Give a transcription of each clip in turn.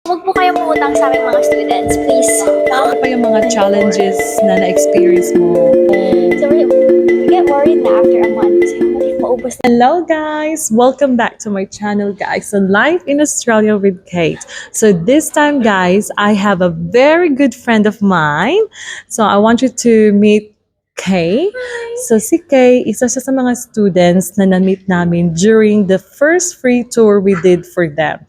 Huwag po kayong mangutang sa aming mga students, please. Ano pa yung mga challenges na na-experience mo? So we get worried na after a month. So, maubos na. Hello guys! Welcome back to my channel guys. So Life in Australia with Kate. So this time guys, I have a very good friend of mine. So I want you to meet Kay. So si Kay, isa siya sa mga students na na-meet namin during the first free tour we did for them.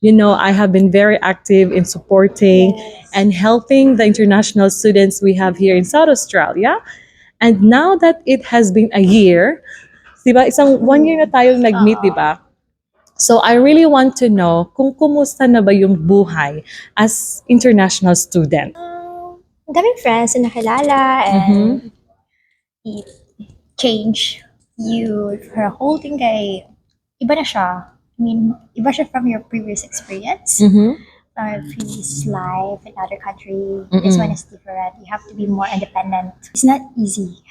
You know, I have been very active in supporting and helping the international students we have here in South Australia. And now that it has been a year, di ba, isang 1 year na tayong nag-meet, di ba? So I really want to know kung kumusta na ba yung buhay as international student. Ang daming friends na nakilala and it change you her whole thing kay iba na siya. I mean, iba siya from your previous experience. Our previous life in other country. This one is different. You have to be more independent. It's not easy.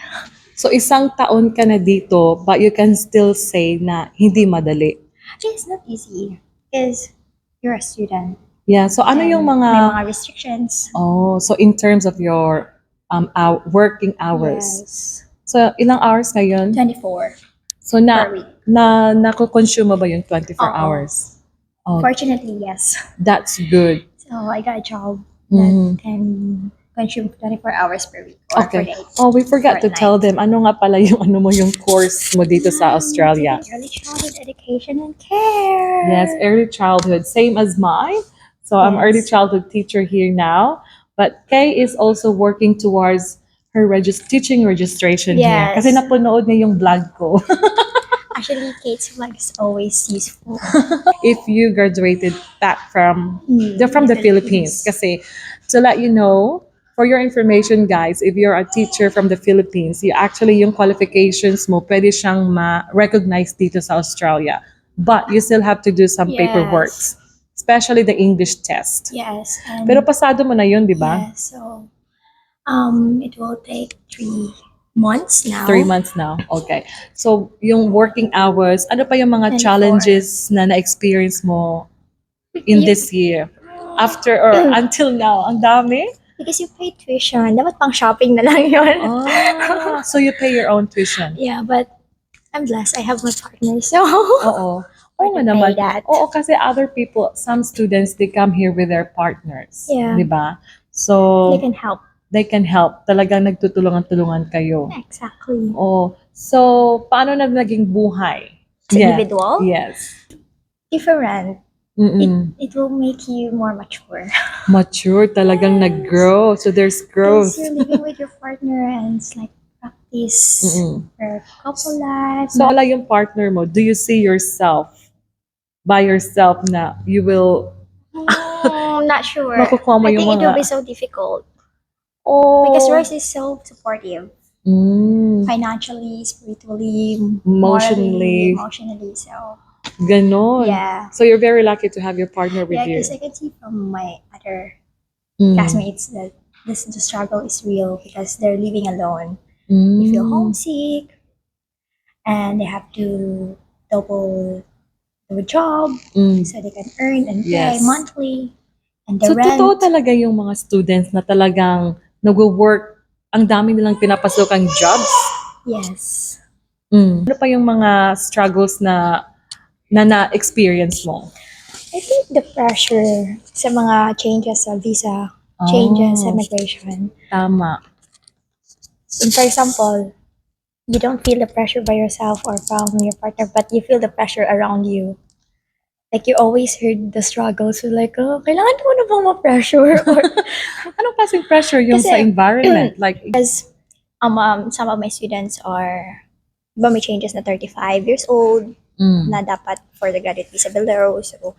So isang taon ka na dito, but you can still say na hindi madali. Actually, it's not easy because you're a student. Yeah, so ano and yung may mga... mga restrictions. Oh, so in terms of your working hours. Yes. So ilang hours ngayon? 24 So per week. nako-consume mo ba yung 24 Oo. hours? Oh, Fortunately, yes. that's good. So I got a job Mhm. that can consume 24 hours per week or per Okay. day. Oh, we forgot to Fortnight. tell them ano nga pala yung yung course mo dito sa Australia. Early childhood education and care. Yes, early childhood, same as mine. So I'm Yes. early childhood teacher here now, but Kay is also working towards her teaching registration here. Yes. Kasi napanood niya yung vlog ko. Actually, Kate's vlog is always useful. If you graduated back from they're from the Philippines. Kasi to let you know, for your information guys, if you're a teacher from the Philippines, you actually yung qualifications mo pwede siyang ma-recognize dito sa Australia. But you still have to do some Yes. paperwork, especially the English test. Yes. And Pero pasado mo na yun, di ba? yeah, so it will take 3 months now. 3 months now. Okay. So, yung working hours, ano pa yung mga 24. challenges na na-experience mo in this year? After or until now? Ang dami? Because you pay tuition, dapat pang shopping na lang yun. Ah, so you pay your own tuition? Yeah, but I'm blessed. I have my partner, so Oo. Oo nga to naman. pay that. Oo, kasi other people, some students, they come here with their partners. Yeah. Di ba? So, they can help. they can help. Talagang nagtutulungan-tulungan kayo. Exactly. Oh, so paano na naging buhay? Sa individual? Yes. Different. Mm-mm. It will make you more mature. Mature, talagang nag-grow. So there's growth. Because you're living with your partner and it's like practice Mm-mm. for couple life. So wala yung partner mo, do you see yourself by yourself na you will I'm not sure. makukuha mo I yung think it will mga... be so difficult Oh. because Royce is so supportive. Mm, Financially, spiritually, Emotionally. morally, emotionally. So ganon. yeah. So you're very lucky to have your partner with Yeah, you. because I can see from my other Mm. classmates that the struggle is real because they're living alone. Mm. They feel homesick and they have to double the job Mm. so they can earn and pay Yes. monthly. And the So rent. totoo talaga yung mga students na talagang nag-work, ang dami nilang pinapasokang jobs. Yes. Ano pa yung mga struggles na na-experience mo? I think the pressure sa mga changes sa visa, changes sa immigration. Tama. And for example, you don't feel the pressure by yourself or from your partner, but you feel the pressure around you. Like you always heard the struggles. So like, oh, kailangan mo na bang ma-pressure? Or, Anong klaseng pressure yung Kasi- sa environment? Like, some of my students are, may changes na 35 years old, na dapat for the graduate visa below. So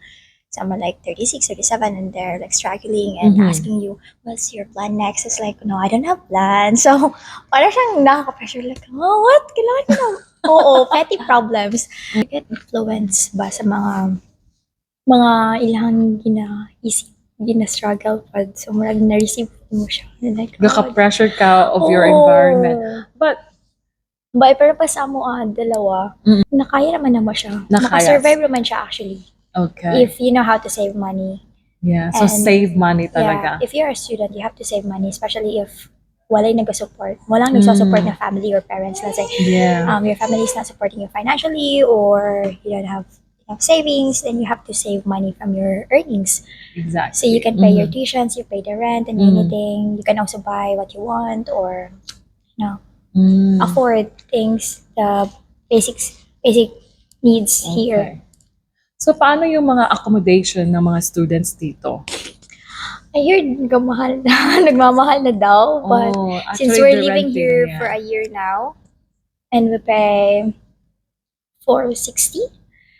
some are like 36, 37, and they're like struggling and asking you, what's your plan next? It's like, no, I don't have plan. So parang siyang nakaka-pressure like, oh, what? Kailangan ko na. Oo, petty problems. You get influenced ba sa mga ilang gina-struggle pag so marag na-receive mo siya. Like, naka-pressure ka of your oo. environment. But, Pero pa sa mo, dalawa, nakaya naman siya. Nakaya. Nakasurvive naman siya actually. okay. If you know how to save money. Yeah, so And, save money Yeah, talaga. if you're a student, you have to save money, especially if walang nagsusupport na family or parents. Let's say, Yeah. your family is not supporting you financially, or you don't have enough savings, then you have to save money from your earnings. Exactly. So you can pay your tuitions, you pay the rent and anything. You can also buy what you want, or afford things, the basic needs here. Okay. So, paano yung mga accommodation ng mga students dito? I heard nagmamahal na, nagmamahal na daw, but Oh, since actually, we're the living renting, here yeah. for a year now, and we pay 460.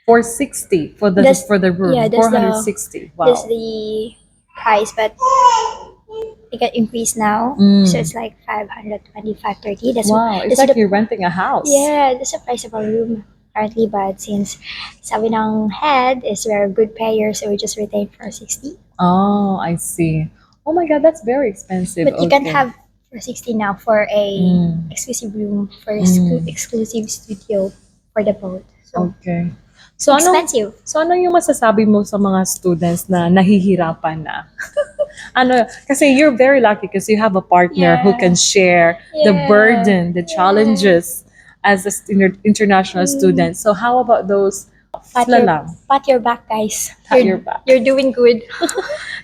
460 for the That's- for the room. yeah, that's the- 460. Wow. That's the price, but it got increased now, so it's like 525, 30. That's Wow, it's that's like the, you're renting a house. yeah, that's the price of our room currently. But since sabi ng head is we're a good payer, so we just retain 460. Oh, I see. Oh my God, that's very expensive. But you can Okay. have 460 now for a exclusive room, for a exclusive studio for the boat. So Okay. So expensive. ano yung masasabi mo sa mga students na nahihirapan na? Kasi you're very lucky because you have a partner who Yeah. can share the Yeah. burden, the challenges as international student. So how about those Pat sila your, lang? pat your back, guys. Pat You're- your back. You're doing good.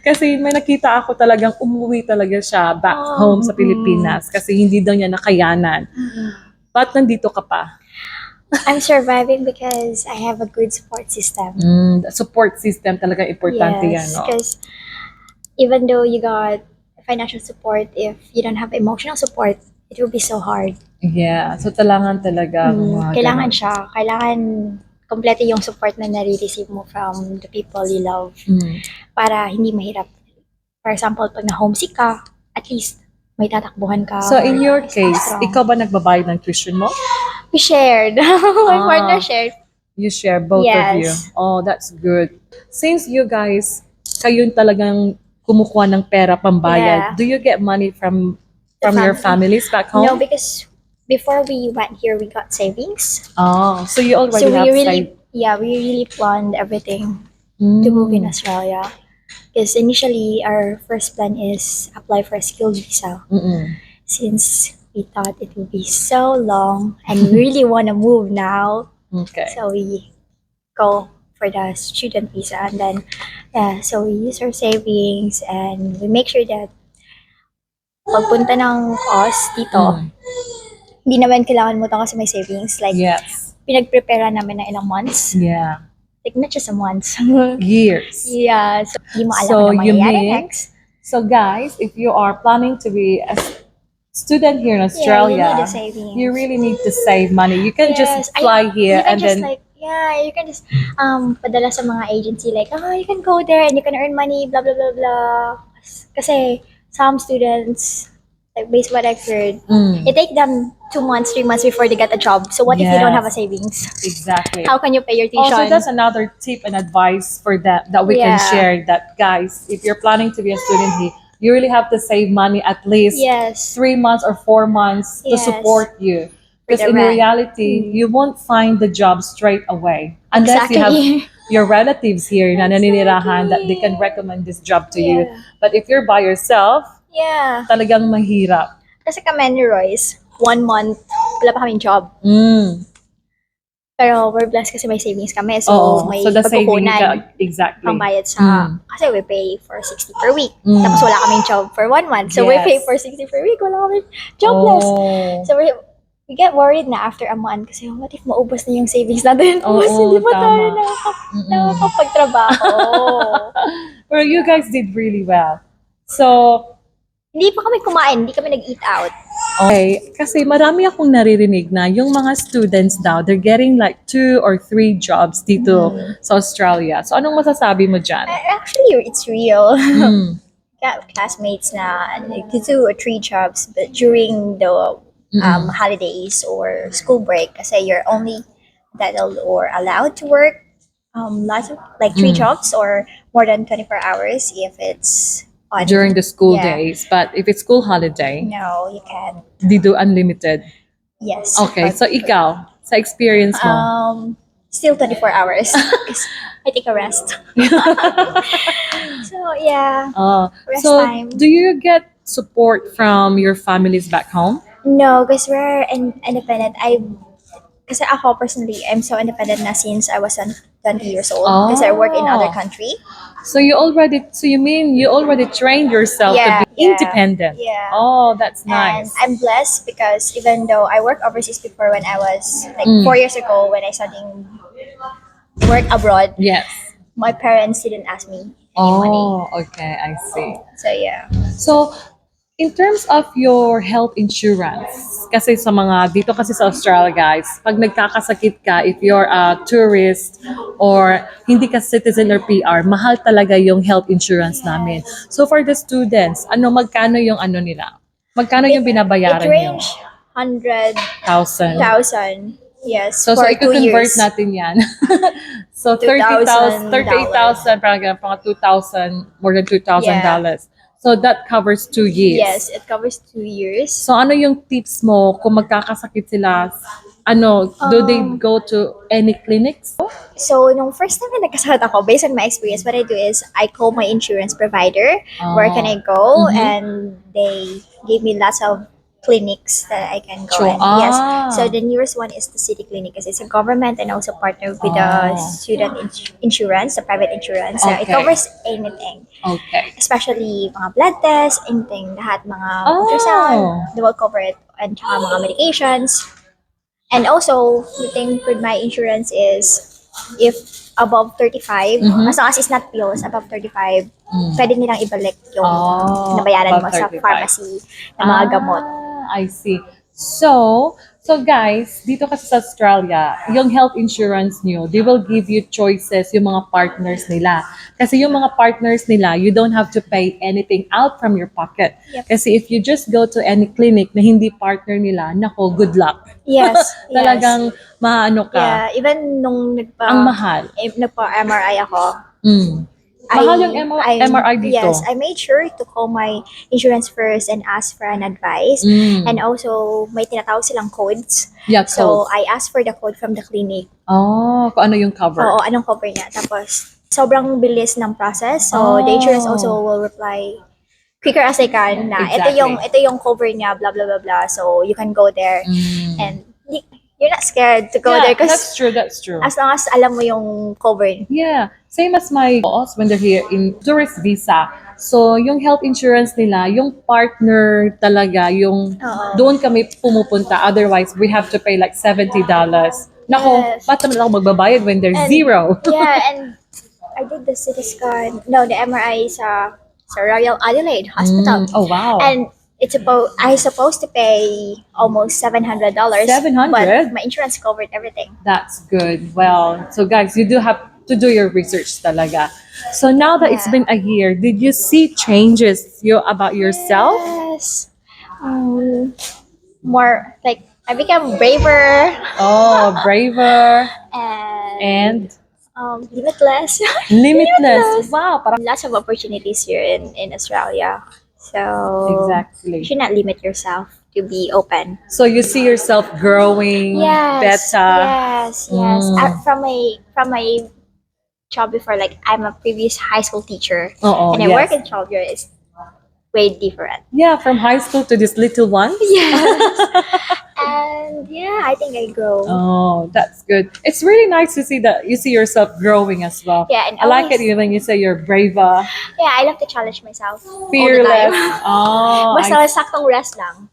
Kasi may nakita ako talagang umuwi talaga siya back home sa Pilipinas kasi hindi daw niya nakayanan. Ba't nandito ka pa? I'm surviving because I have a good support system. The support system talaga importante yan, Yes, no? because even though you got financial support, if you don't have emotional support, it will be so hard. Yeah, so kailangan talaga. mga Kailangan ganun. siya. Kailangan kompleto yung support na nare-receive mo from the people you love para hindi mahirap. For example, pag na-homesick ka, at least may tatakbuhan ka. So in your or case, strong. ikaw ba nagbabayad ng tuition mo? We shared. My partner shared. You share both of you. Yes. Oh, that's good. Since you guys, kayo talagang kumukuha ng pera pambayad, Yeah. do you get money from The your family. families back home? No, because before we went here, we got savings. Oh, so you already So have we really planned everything to move in Australia. Because initially, our first plan is apply for a skilled visa. Since we thought it would be so long and we really want to move now, Okay. so we go for the student visa, and then so we use our savings and we make sure that pagpunta ng us dito, hindi naman kailangan mo kasi may savings. Like, Yes. pinag-prepare namin na ilang months. Yeah. Like, not just a month. Years. Yeah, so hindi mo alam So, na you mangyayari mean- next. So guys, if you are planning to be a student here in Australia, you need the savings. you really need to save money. You can just fly here you can and just then you can just padala sa mga agency like, you can go there and you can earn money, blah blah blah blah. Kasi some students, like based what I've heard, it take them 2 months, 3 months before they get a job. So what if you don't have a savings? exactly. How can you pay your tuition? Also, that's another tip and advice for that we can Yeah. share. That guys, if you're planning to be a student here, you really have to save money at least Yes. 3 months or 4 months to Yes. support you. Because the in rent. reality, you won't find the job straight away unless you have Exactly. your relatives here na naninirahan that they can recommend this job to you. Yeah. But if you're by yourself, Yeah. talagang mahirap. Kasi kami ni Royce, 1 month, wala pa kaming job. Pero we're blessed kasi may savings kami. So, Oo. may So the saving pagkukunan. exactly. Pambayad sa, kasi we pay for 60 per week. Tapos wala kaming job for 1 month. So we Yes. pay for 60 per week. Wala kaming jobless. Oh. So we get worried na after a month kasi what if maubos na yung savings natin? Oo, Tapos hindi pa tayo tama. nakakapagtrabaho. Well, you guys did really well. So, Hindi pa kami kumain. Hindi kami nag-eat out. okay, kasi marami akong naririnig na yung mga students daw, they're getting like 2 or 3 jobs dito sa Australia. So, anong masasabi mo dyan? Actually, it's real. Got classmates na like 2 or 3 jobs but during the holidays or school break kasi you're only entitled or allowed to work lots of like 3 jobs or more than 24 hours if it's on During the school Yeah. days. But if it's school holiday, No, you can. they do unlimited. Yes. Okay, But- so ikaw, sa experience mo, Still 24 hours. 'Cause I take a rest. So yeah, rest So, time. do you get support from your families back home? No, because we're independent. Kasi ako personally, I'm so independent na since I was 20 years old. Because I work in other Oh. country. So you mean you already trained yourself to Yeah, be independent? yeah. Oh, that's And nice. I'm blessed because even though I worked overseas before when I was like Mm. 4 years ago when I studying work abroad, Yes. my parents didn't ask me any money. Oh, okay, I see. So yeah. So, in terms of your health insurance, kasi sa mga, dito kasi sa Australia guys, pag nagkakasakit ka, if you're a tourist or hindi ka citizen or PR, mahal talaga yung health insurance namin. So for the students, magkano yung nila? Magkano yung It binabayaran nyo? range 100,000. 1,000. Yes, So for 2 i-convert years. natin yan. So $2,000. 38,000, parang mga 2,000, more than $2,000. So that covers 2 years. Yes, it covers 2 years. So ano yung tips mo kung magkakasakit sila? Do they go to any clinics? So, nung first time na nagkasakit ako, based on my experience, what I do is I call my insurance provider. Where can I go? Mhm. And they gave me lots of clinics that I can go. Sure. And Ah. yes. So the nearest one is the city clinic because it's a government and also partner with the student insurance, the private insurance. So it Okay. covers anything. Okay. Especially mga blood tests, anything, lahat mga Oh. ultrasound, they will cover it. And tsaka mga medications. And also, the thing with my insurance is if above 35, Mhm. as long as it's not pills, above 35, Mm. pwede nilang ibalik yung nabayaran mo above sa 35. pharmacy ng mga gamot. I see. So guys, dito kasi sa Australia, yung health insurance nyo, they will give you choices yung mga partners nila. Kasi yung mga partners nila, you don't have to pay anything out from your pocket. Yep. Kasi if you just go to any clinic na hindi partner nila, nako, good luck. Yes. Talagang maano ka. Yeah, even nung Ang mahal. nagpa-MRI ako, Mm. Mahal yung MRI dito. Yes, I made sure to call my insurance first and ask for an advice. Mm. And also, may tinatawag silang codes. Yeah, So, codes. I asked for the code from the clinic. Kung ano yung cover. Oo, anong cover niya. Tapos, sobrang bilis ng process. So, the insurance also will reply quicker as they can na Exactly. ito yung cover niya, blah, blah, blah, blah. So, you can go there. Mm. And you're not scared to go Yeah, there because that's true. as long as alam mo yung cover. Yeah, same as my boss when they're here in tourist visa. So, yung health insurance nila, yung partner talaga, yung Oo. doon kami pumupunta. Otherwise, we have to pay like $70. Nako, Yes. ba't naman ako magbabayad when there's And- zero? Yeah, and I did the CT scan, the MRI sa Royal Adelaide Hospital. Oh, wow. And I supposed to pay almost $700. $700? But my insurance covered everything. That's good. Well, so guys, you do have to do your research talaga. So now that it's Yeah. been a year, did you see changes about yourself? Yes. More like I became braver Oh, braver and and limitless. limitless. Wow, parang Lots of opportunities here in Australia. So exactly. you should not limit yourself to be open. So you see yourself growing Yes. better. Yes. Yes. From my job before, like I'm a previous high school teacher, Oo, and I yes. work in childcare is way different. Yeah, from high school to this little one. Yes. And yeah, I think I grow. Oh, that's good. It's really nice to see that you see yourself growing as well. Yeah, and I like it always- when you say you're braver, Yeah, I love to challenge myself. all the fearless. time. Oh, Basta saktong rest lang.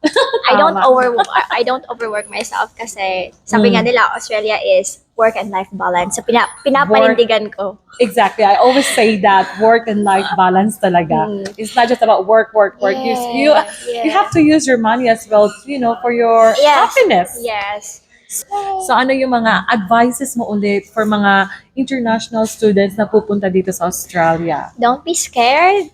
I don't Tama. I don't overwork myself kasi sabi nga nila Australia is work and life balance. So pinapanindigan ko. exactly. I always say that work and life balance talaga. It's not just about work. You Yeah. have to use your money as well, for your Yes. happiness. Yes. So ano yung mga advices mo ulit for mga international students na pupunta dito sa Australia? Don't be scared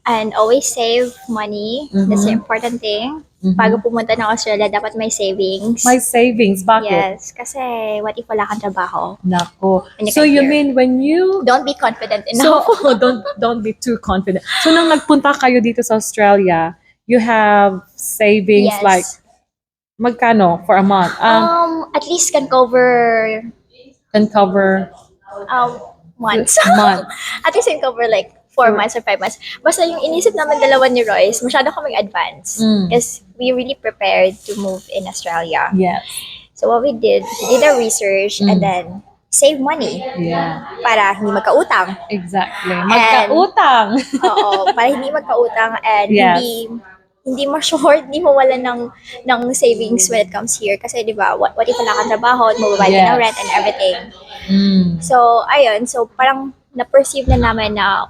and always save money. That's the important thing. Bago pumunta ng Australia, dapat may savings. My savings, bakit? Yes, kasi what if wala kang trabaho? Nako. When you So get you here. mean when you Don't be confident So enough. don't be too confident. So nang nagpunta kayo dito sa Australia, you have savings Yes. like magkano for a month? At least can cover can cover Months. months. At least can cover like 4 months or 5 months. Basta yung inisip naman dalawa ni Royce, masyado kaming advance. Because we really prepared to move in Australia. Yes. So what we did our research and then save money Yeah. para hindi magkautang. Exactly. Magkautang. Oo, para hindi magkautang and Yes. hindi ma-short, hindi mawala ng savings when it comes here. Kasi di ba, what if wala kang trabaho, mababayad ka ng Yes. rent and everything. So, ayun. So, parang na-perceive na namin na,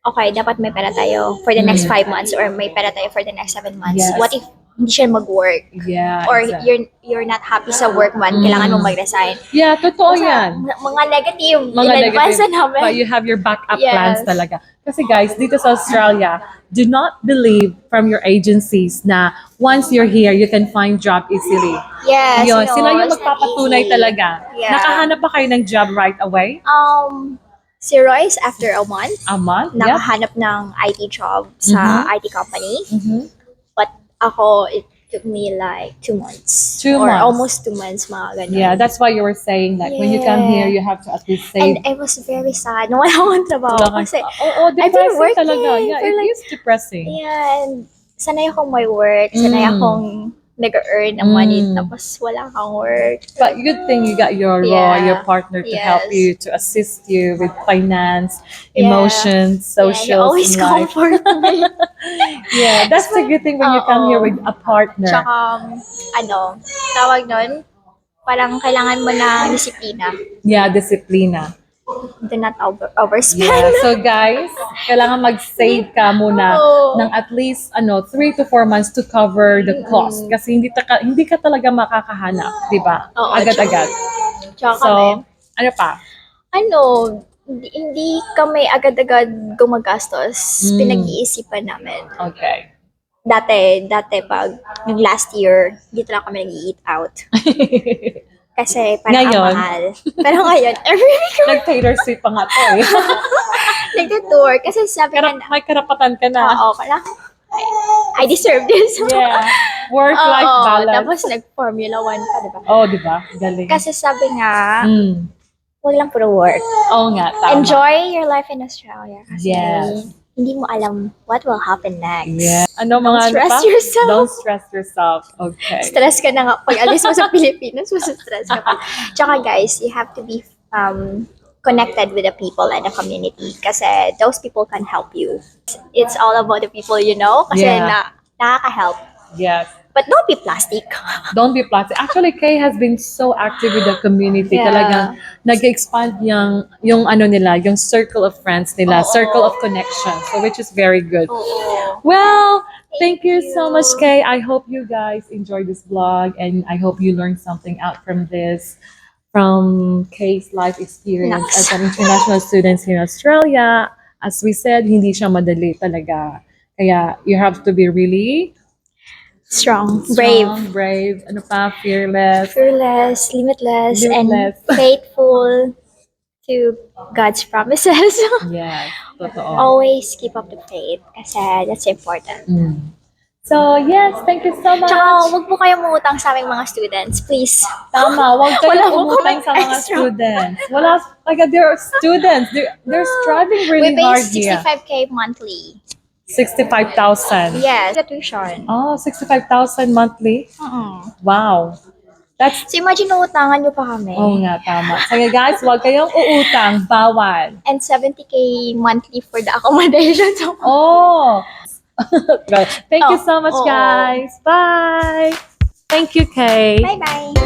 okay, dapat may pera tayo for the next 5 months or may pera tayo for the next 7 months. Yes. What if hindi siya mag-work? yeah. Or exactly. you're not happy sa work man, kailangan mong mag-resign. Yeah, totoo yan. Mga negative, Mga in-advance negative, na namin. but you have your backup Yes. plans talaga. Kasi guys, dito sa Australia, do not believe from your agencies na once you're here, you can find job easily. Yes, Yun, no, sila yung it's not magpapatunay easy. talaga. Yeah. Nakahanap pa kayo ng job right away? Si Royce, after a month, A month? Yep. nakahanap ng IT job sa IT company. Mhm. But ako, it took me like 2 months. 2 or months. almost 2 months, mga ganun. Yeah, that's why you were saying that when you come Yeah. here, you have to at least And save. I was very sad nung wala akong trabaho. Kasi, Oo, I've been depressing working talaga. Yeah, for it like- is depressing. yeah, and sanay akong may work, sanay akong nag-earn ng money, tapos wala kang work. But good thing you got your Yeah. your partner to help Yes. you, to assist you with finance, Yeah. emotions, Yeah, you social, always life. comfort me. Yeah, that's the good thing when you come here with a partner. Tsaka, tawag nun, parang kailangan mo ng disiplina. Yeah, disiplina. Do not overspend. Yeah. So guys, kailangan mag-save ka muna Oo. ng at least 3 to 4 months to cover the cost kasi hindi ka talaga makakahanap, 'di ba? Oo, Agad-agad. Tsaka So, kami, ano pa? hindi kami agad-agad gumagastos. Pinag-iisipan namin. Okay. Dati pag yung last year, dito lang kami nag-eat out. Kasi parang Ngayon? ang mahal. Pero ngayon, every week kami Nag-Taylor Swift pa nga to eh. nag-tour. Kasi sabi nga, May karapatan ka na. oo, I deserve this. Yeah. Work-life Oo, balance. tapos nag-Formula 1 pa, diba? Oh, di ba? Galing. Kasi sabi nga, Mm. huwag lang puro work. Oo nga, tama. Enjoy your life in Australia. Kasi Yes. hindi mo alam what will happen next. Yeah. Ano Don't mga stress ano pa? yourself. Don't stress yourself. Okay. Stress ka na nga. Pag alis mo sa Pilipinas, stress ka pa. Tsaka guys, you have to be connected with the people and the community kasi those people can help you. It's all about the people you know kasi Yeah. nakaka-help. Yes. But don't be plastic. Don't be plastic. Actually, Kay has been so active with the community. Yeah. Talagang nag-expand yung ano nila, yung circle of friends nila, Oo. circle of connection. So, which is very good. Oo. Well, thank you so you. much, Kay. I hope you guys enjoyed this vlog and I hope you learned something out from this, from Kay's life experience as Nice. an international student here in Australia. As we said, hindi siya madali talaga. Kaya you have to be really Strong, brave, brave, ano pa, fearless. fearless, limitless, Limitless. and faithful to God's promises. Yes, totoo. Always keep up the faith kasi that's important. So, yes, thank you so much. Tsaka, huwag po kayong mangutang sa aming mga students, please. Tama, huwag Wala kayong po umutang kaming sa mga extra. students. Wala, like, there are students. They're striving We really pay hard here. 65K monthly. 65,000. Yes, the tuition. Oh, 65,000 monthly? Wow. That's, So imagine, uutangan nyo pa kami. oh nga, tama. Sige guys, huwag kayong uutang. Bawal. And 70K monthly for the accommodation. So, Oh. Thank you Oh, so much, oo. guys. Bye. Thank you, Kay. bye-bye.